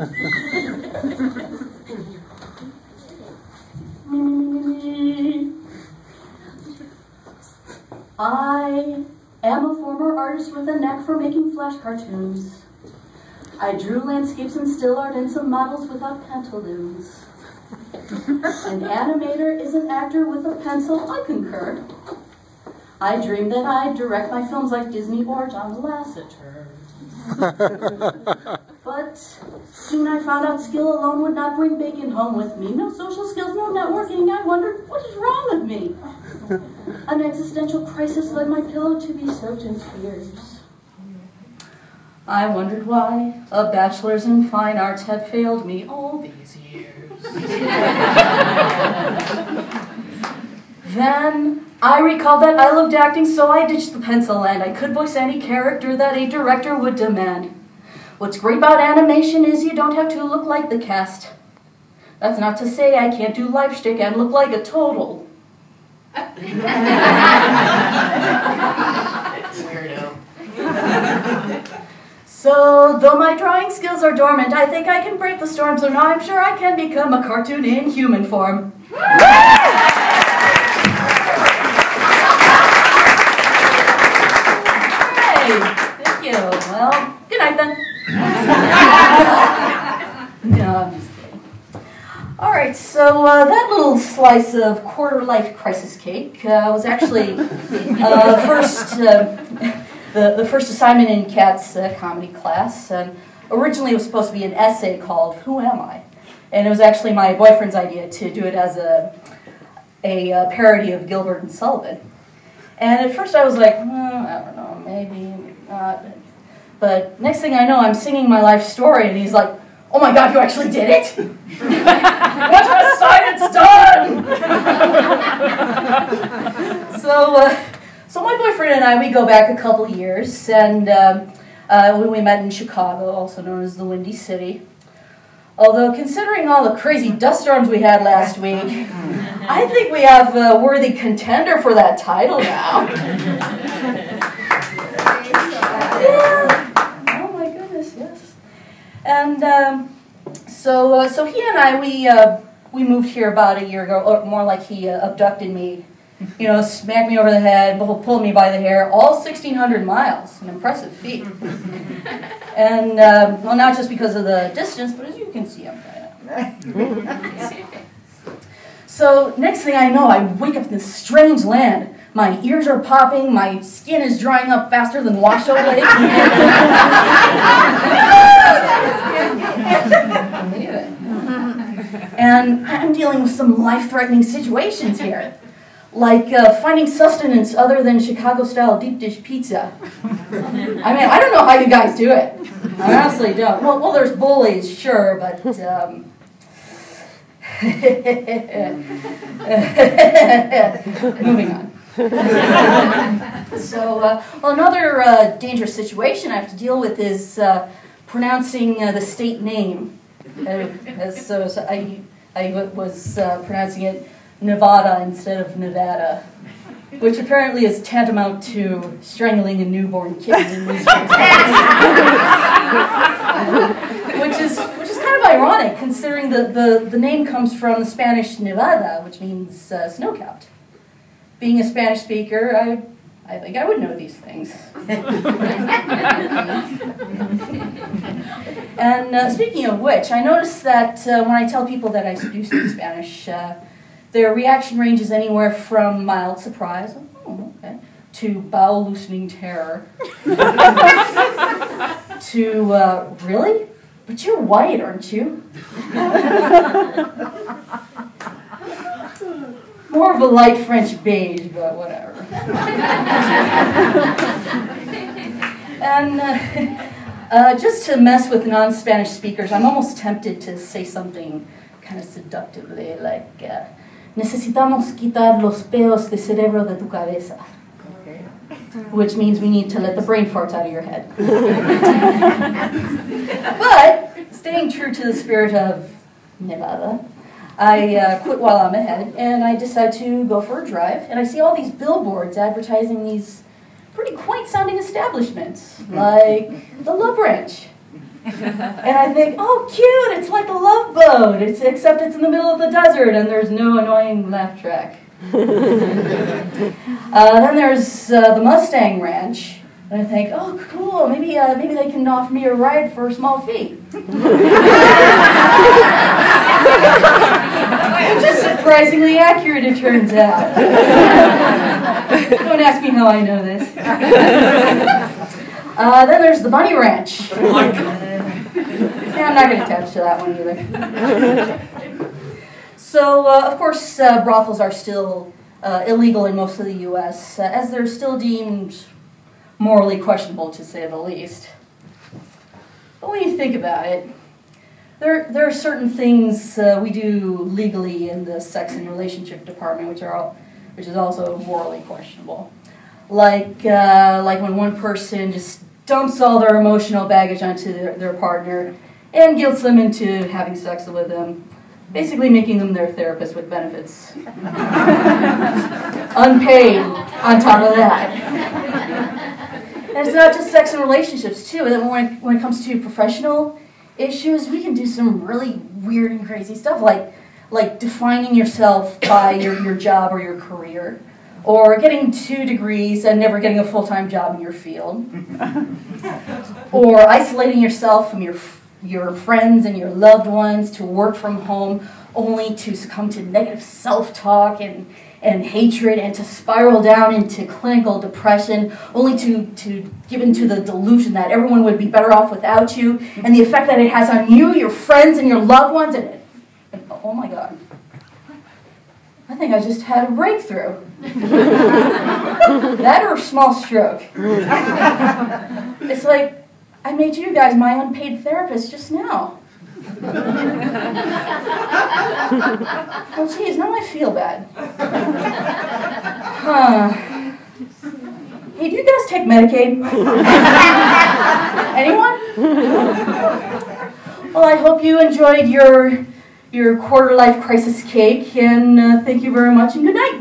I am a former artist with a knack for making flash cartoons. I drew landscapes and still art and some models without pantaloons. An animator is an actor with a pencil, I concur. I dreamed that I'd direct my films like Disney or John Lasseter. But soon I found out skill alone would not bring bacon home with me. No social skills, no networking. I wondered, what is wrong with me? An existential crisis led my pillow to be soaked in tears. I wondered why a bachelor's in fine arts had failed me all these years. Then I recalled that I loved acting, so I ditched the pencil and I could voice any character that a director would demand. What's great about animation is you don't have to look like the cast. That's not to say I can't do live shtick and look like a total. Weirdo. So, though my drawing skills are dormant, I think I can break the storm, so now I'm sure I can become a cartoon in human form. Hey, thank you. Well, good night then. No, I'm just kidding. All right, so that little slice of quarter-life crisis cake was actually the first assignment in Kat's comedy class. And originally it was supposed to be an essay called Who Am I? And it was actually my boyfriend's idea to do it as a parody of Gilbert and Sullivan. And at first I was like, I don't know, maybe not. But next thing I know, I'm singing my life story, and he's like, oh my God, you actually did it? What an assignment's done! So my boyfriend and I, we go back a couple years, and we met in Chicago, also known as the Windy City. Although, considering all the crazy dust storms we had last week, I think we have a worthy contender for that title now. Yeah. Oh my goodness, yes. And so he and I, we moved here about a year ago, or more like he abducted me. You know, smacked me over the head, pulled me by the hair, all 1,600 miles, an impressive feat. And, well, not just because of the distance, but as you can see, I'm kind of... So, next thing I know, I wake up in this strange land. My ears are popping, my skin is drying up faster than Washoe Lake. Believe it. And I'm dealing with some life-threatening situations here. Like finding sustenance other than Chicago-style deep dish pizza. I mean, I don't know how you guys do it. I honestly don't. Well, there's bullies, sure, but moving on. So, well, another dangerous situation I have to deal with is pronouncing the state name. So I was pronouncing it Nevada instead of Nevada, which apparently is tantamount to strangling a newborn kitten in these which is kind of ironic, considering the name comes from the Spanish Nevada, which means snow-capped. Being a Spanish speaker, I think I would know these things. And speaking of which, I noticed that when I tell people that I do speak Spanish, their reaction range is anywhere from mild surprise, oh, okay, to bowel-loosening terror, to, really? But you're white, aren't you? More of a light French beige, but whatever. And just to mess with non-Spanish speakers, I'm almost tempted to say something kind of seductively, like, necesitamos quitar los peos de cerebro de tu cabeza. Which means we need to let the brain farts out of your head. But, staying true to the spirit of Nevada, I quit while I'm ahead, and I decide to go for a drive, and I see all these billboards advertising these pretty quaint-sounding establishments, like the Love Ranch, And I think, oh, cute, it's like a Love Boat, except it's in the middle of the desert and there's no annoying laugh track. Then there's the Mustang Ranch. And I think, oh, cool, maybe they can offer me a ride for a small fee. Which is surprisingly accurate, it turns out. Don't ask me how I know this. Then there's the Bunny Ranch. Yeah, I'm not going to attach to that one either. So, of course, brothels are still illegal in most of the U.S., as they're still deemed morally questionable, to say the least. But when you think about it, there are certain things we do legally in the sex and relationship department which is also morally questionable. Like when one person just dumps all their emotional baggage onto their partner and guilts them into having sex with them, basically making them their therapist with benefits. Unpaid on top of that. And it's not just sex and relationships, too. When it comes to professional issues, we can do some really weird and crazy stuff, like defining yourself by your job or your career, or getting 2 degrees and never getting a full-time job in your field, or isolating yourself from your friends and your loved ones to work from home only to succumb to negative self-talk and hatred and to spiral down into clinical depression, only to give into the delusion that everyone would be better off without you, and the effect that it has on you, your friends, and your loved ones, and oh my God. I think I just had a breakthrough. That or a small stroke. It's like, I made you guys my unpaid therapist just now. Well, geez, now I feel bad. Hey, do you guys take Medicaid? Anyone? Well, I hope you enjoyed your quarter-life crisis cake, and thank you very much, and good night.